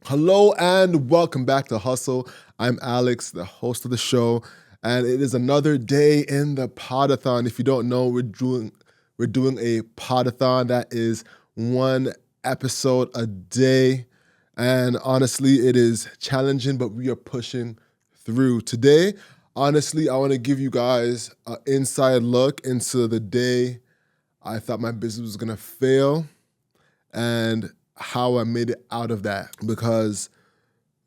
Hello and welcome back to Hustle. I'm Alex, the host of the show, and it is another day in the Podathon. If you don't know, we're doing a Podathon that is one episode a day, and honestly, it is challenging, but we are pushing through. Today, honestly, I want to give you guys an inside look into the day I thought my business was gonna fail and how I made it out of that because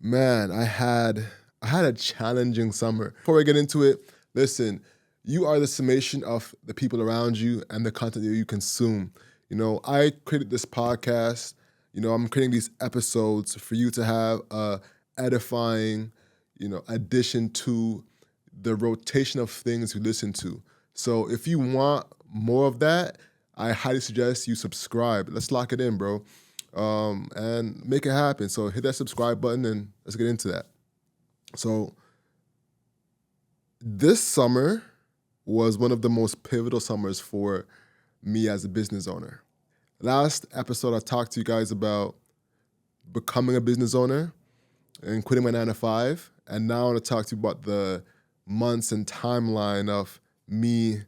man, I had a challenging summer. Before I get into it, listen, you are the summation of the people around you and the content that you consume. I created this podcast. I'm creating these episodes for you to have a edifying, addition to the rotation of things you listen to. So if you want more of that, I highly suggest you subscribe. Let's lock it in, bro, and make it happen. So hit that subscribe button and let's get into that. So this summer was one of the most pivotal summers for me as a business owner. Last episode, I talked to you guys about becoming a business owner and quitting my 9 to 5. And now I want to talk to you about the months and timeline of me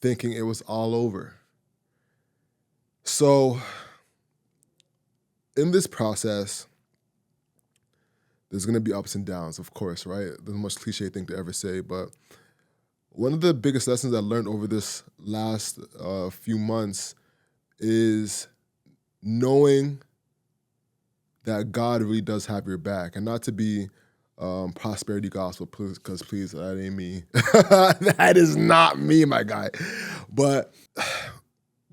thinking it was all over. So in this process, there's going to be ups and downs, of course, right? There's a much cliche thing to ever say, but one of the biggest lessons I learned over this last few months is knowing that God really does have your back, and not to be prosperity gospel, because please, that ain't me. That is not me, my guy. But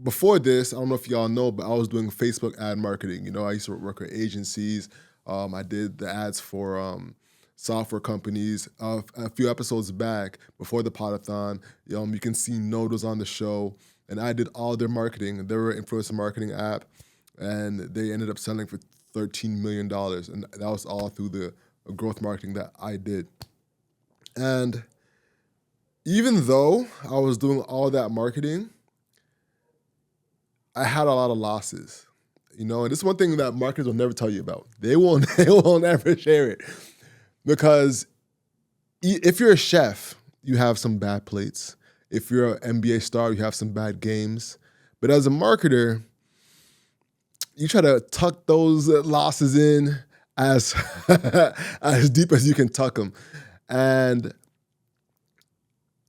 before this, I don't know if y'all know, but I was doing Facebook ad marketing. I used to work with agencies. I did the ads for software companies. A few episodes back, before the Podathon, you can see Noodles on the show, and I did all their marketing. They were an influencer marketing app, and they ended up selling for $13 million, and that was all through the growth marketing that I did. And even though I was doing all that marketing, I had a lot of losses, and this is one thing that marketers will never tell you about. They won't, they won't ever share it because if you're a chef, you have some bad plates. If you're an NBA star, you have some bad games. But as a marketer, you try to tuck those losses in as as deep as you can tuck them. And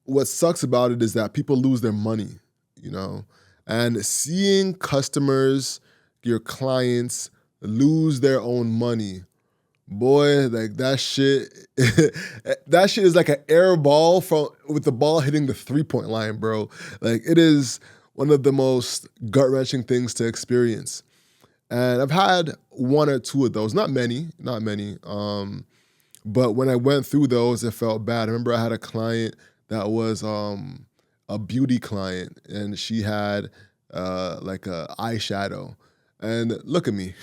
what sucks about it is that people lose their money, you know, and seeing customers, your clients lose their own money, boy, like that shit, that shit is like an air ball with the ball hitting the 3-point line, bro. Like it is one of the most gut wrenching things to experience. And I've had one or two of those, not many, not many. But when I went through those, it felt bad. I remember I had a client that was a beauty client, and she had like a eyeshadow. And look at me.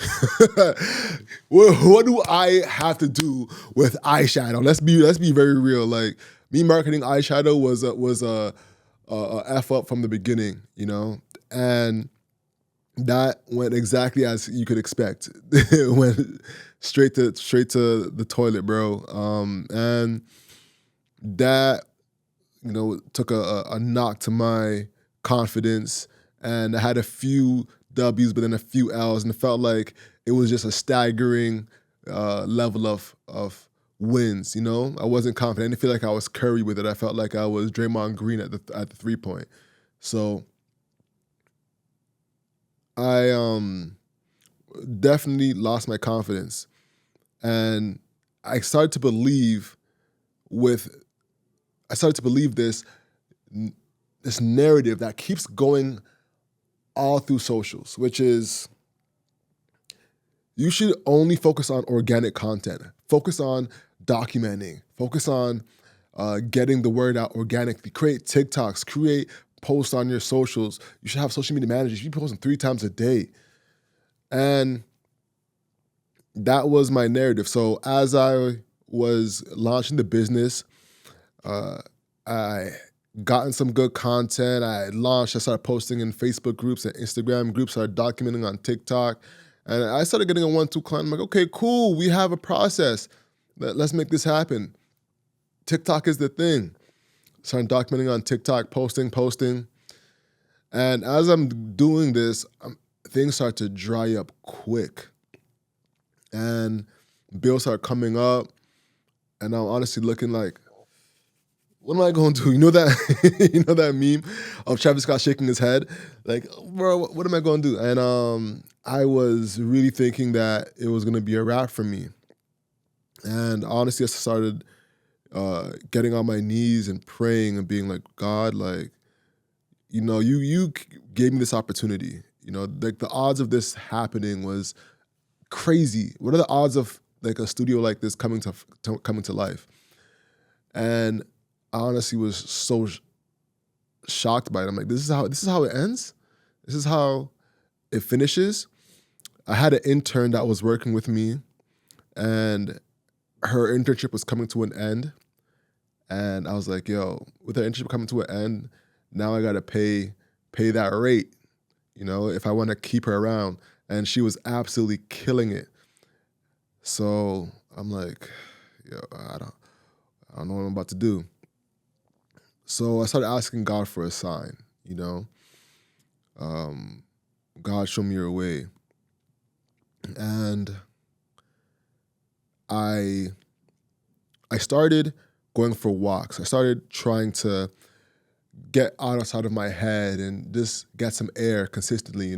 What do I have to do with eyeshadow? Let's be very real. Like me marketing eyeshadow was a f up from the beginning, and that went exactly as you could expect. It went straight to the toilet, bro. And that took a knock to my confidence, and I had a few W's, but then a few L's, and it felt like it was just a staggering level of wins. I wasn't confident. I didn't feel like I was Curry with it. I felt like I was Draymond Green at the 3-point. So I definitely lost my confidence, and I started to believe with I started to believe this narrative that keeps going all through socials, which is you should only focus on organic content, focus on documenting, focus on getting the word out organically, create TikToks, create posts on your socials. You should have social media managers. You should be posting 3 times a day. And that was my narrative. So as I was launching the business, I gotten some good content. I started posting in Facebook groups and Instagram groups, started documenting on TikTok. And I started getting a 1-2 client. I'm like, okay, cool. We have a process. Let's make this happen. TikTok is the thing. Started documenting on TikTok, posting. And as I'm doing this, things start to dry up quick. And bills start coming up. And I'm honestly looking like, what am I going to do? You know that you know that meme of Travis Scott shaking his head? Like, bro, what am I going to do? And I was really thinking that it was going to be a wrap for me. And honestly, I started getting on my knees and praying and being like, God, like, you gave me this opportunity. Like the odds of this happening was crazy. What are the odds of like a studio like this coming to life? And I honestly was so shocked by it. I'm like, this is how it ends. This is how it finishes. I had an intern that was working with me, and her internship was coming to an end. And I was like, yo, with her internship coming to an end, now I gotta pay that rate, if I want to keep her around. And she was absolutely killing it. So I'm like, yo, I don't know what I'm about to do. So I started asking God for a sign, God, show me your way. And I started going for walks. I started trying to get outside of my head and just get some air consistently,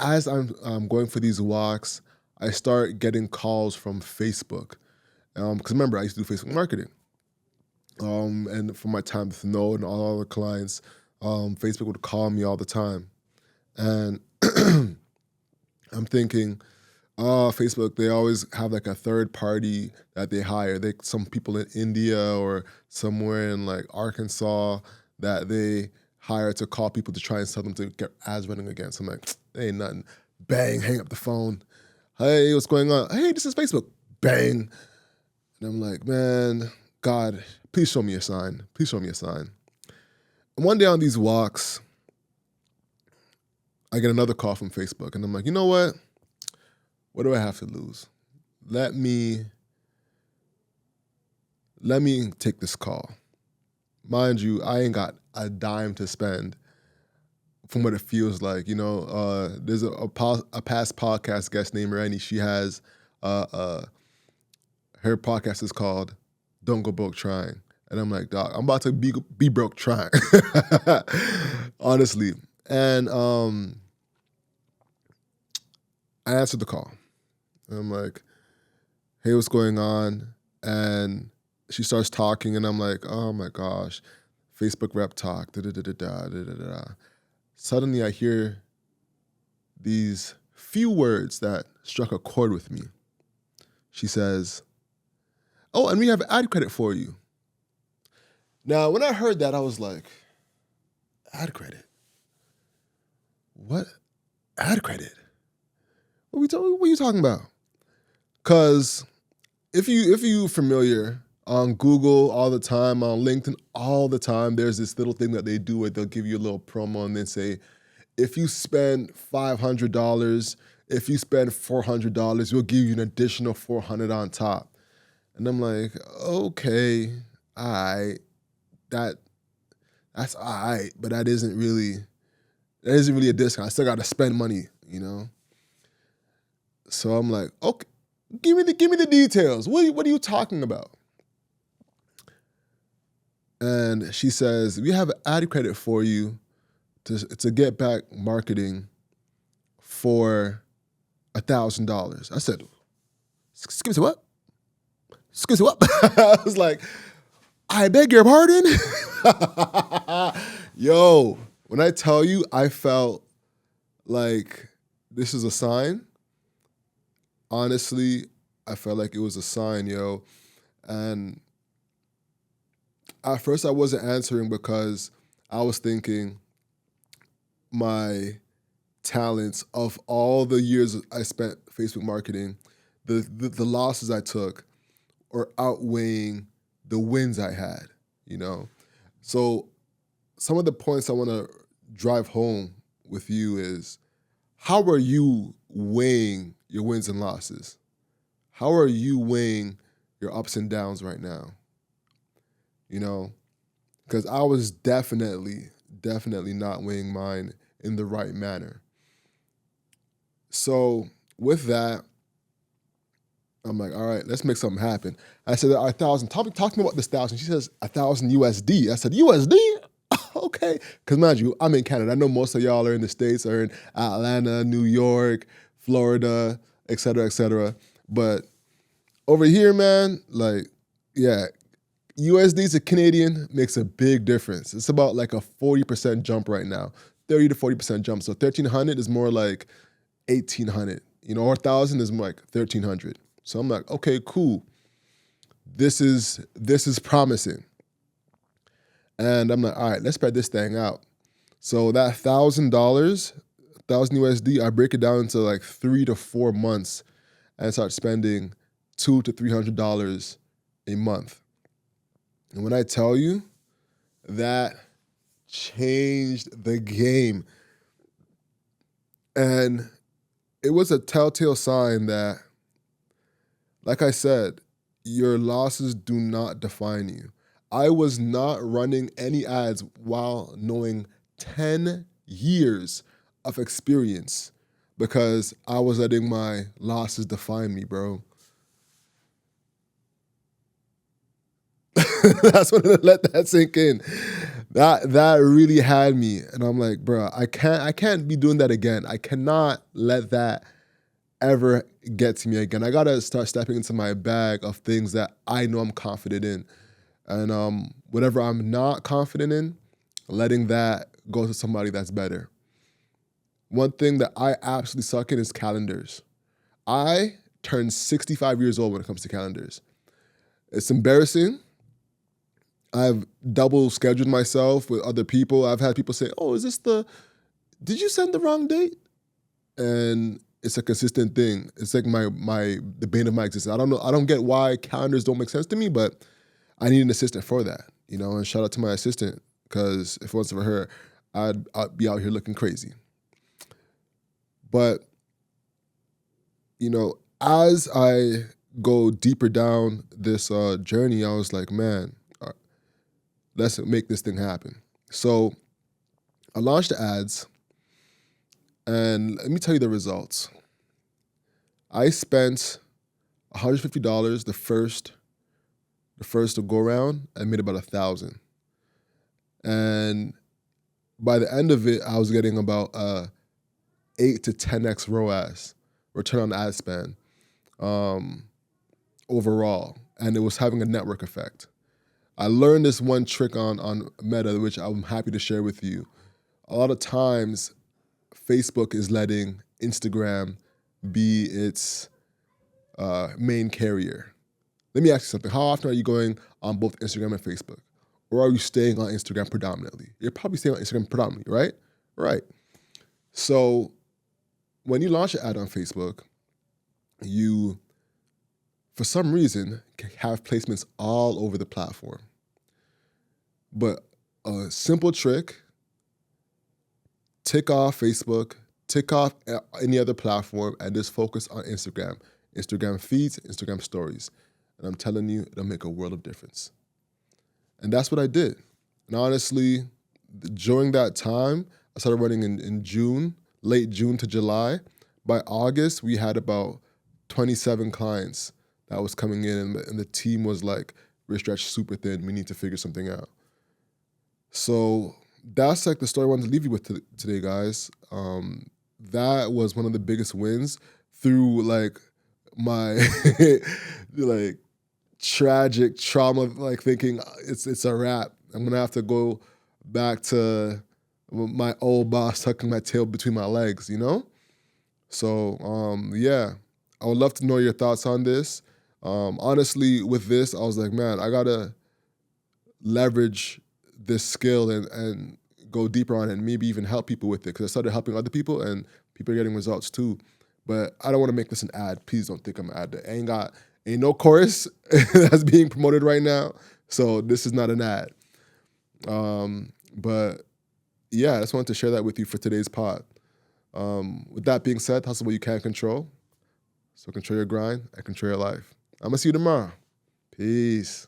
As I'm going for these walks, I start getting calls from Facebook. Because remember, I used to do Facebook marketing. And for my time with Node and all the clients, Facebook would call me all the time. And I'm thinking, Facebook, they always have like a third party that they hire. Some people in India or somewhere in like Arkansas that they hire to call people to try and sell them to get ads running again. So I'm like, ain't nothing. Bang, hang up the phone. Hey, what's going on? Hey, this is Facebook. Bang. And I'm like, man, God, please show me a sign. Please show me a sign. And one day on these walks, I get another call from Facebook. And I'm like, you know what? What do I have to lose? Let me take this call. Mind you, I ain't got a dime to spend from what it feels like. There's a past podcast guest named Rennie. She has her podcast is called Don't Go Broke Trying. And I'm like, dog, I'm about to be broke trying. Honestly. And I answered the call. And I'm like, hey, what's going on? And she starts talking, and I'm like, oh my gosh, Facebook rep talk, da-da-da-da-da. Suddenly I hear these few words that struck a chord with me. She says, oh, and we have ad credit for you. Now, when I heard that, I was like, ad credit? What? Ad credit? What are you talking about? Because if you familiar, on Google all the time, on LinkedIn all the time, there's this little thing that they do where they'll give you a little promo and then say, if you spend $500, if you spend $400, we'll give you an additional $400 on top. And I'm like, okay, all right, that's all right, but that isn't really a discount. I still got to spend money, So I'm like, okay, give me the details. What are you talking about? And she says, we have ad credit for you to get back marketing for $1,000. I said, excuse me, what? Excuse me, what? I was like, I beg your pardon? Yo, when I tell you, I felt like this is a sign. Honestly, I felt like it was a sign, yo. And at first I wasn't answering because I was thinking my talents of all the years I spent Facebook marketing, the losses I took are outweighing the wins I had, So some of the points I want to drive home with you is, how are you weighing your wins and losses? How are you weighing your ups and downs right now? You know, because I was definitely not weighing mine in the right manner. So with that, I'm like, all right, let's make something happen. I said, all right, 1,000. Talk to me about this 1,000. She says 1,000 USD. I said, USD? Okay. Because mind you, I'm in Canada. I know most of y'all are in the States, are in Atlanta, New York, Florida, et cetera, et cetera. But over here, man, like, yeah, USD to Canadian makes a big difference. It's about like a 40% jump right now, 30 to 40% jump. So 1,300 is more like 1,800, or 1,000 is more like 1,300. So I'm like, okay, cool. This is promising. And I'm like, all right, let's spread this thing out. So that $1,000, 1,000 USD, I break it down into like 3 to 4 months and start spending $200 to $300 a month. And when I tell you, that changed the game. And it was a telltale sign that, like I said, your losses do not define you. I was not running any ads while knowing 10 years of experience because I was letting my losses define me, bro. That's when I let that sink in. That really had me, and I'm like, bro, I can't be doing that again. I cannot let that ever get to me again. I gotta start stepping into my bag of things that I know I'm confident in, and whatever I'm not confident in, letting that go to somebody that's better. One thing that I absolutely suck in is calendars. I turned 65 years old when it comes to calendars. It's embarrassing. I've double scheduled myself with other people. I've had people say, "Oh, did you send the wrong date?" And it's a consistent thing. It's like the bane of my existence. I don't get why calendars don't make sense to me, but I need an assistant for that, and shout out to my assistant, because if it wasn't for her, I'd be out here looking crazy. But, as I go deeper down this journey, I was like, man, let's make this thing happen. So I launched the ads, and let me tell you the results. I spent $150 the first to go around, and made about 1,000. And by the end of it, I was getting about 8 to 10x ROAS, return on ad spend, overall, and it was having a network effect. I learned this one trick on Meta, which I'm happy to share with you. A lot of times, Facebook is letting Instagram be its main carrier. Let me ask you something. How often are you going on both Instagram and Facebook? Or are you staying on Instagram predominantly? You're probably staying on Instagram predominantly, right? Right. So when you launch an ad on Facebook, you, for some reason, can have placements all over the platform. But a simple trick, tick off Facebook, tick off any other platform, and just focus on Instagram. Instagram feeds, Instagram stories. And I'm telling you, it'll make a world of difference. And that's what I did. And honestly, during that time, I started running in June, late June to July. By August, we had about 27 clients that was coming in, and the team was like, we're stretched super thin. We need to figure something out. So that's like the story I wanted to leave you with today, guys. That was one of the biggest wins through like my like tragic trauma, like thinking it's a wrap. I'm gonna have to go back to my old boss tucking my tail between my legs, So yeah, I would love to know your thoughts on this. Honestly, with this, I was like, man, I gotta leverage this skill and go deeper on it, and maybe even help people with it, because I started helping other people and people are getting results too. But I don't want to make this an ad. Please don't think I'm an ad. Ain't no course that's being promoted right now, so this is not an ad. But yeah, I just wanted to share that with you for today's pod. With that being said, hustle what you can control. So control your grind and control your life. I'm gonna see you tomorrow. Peace.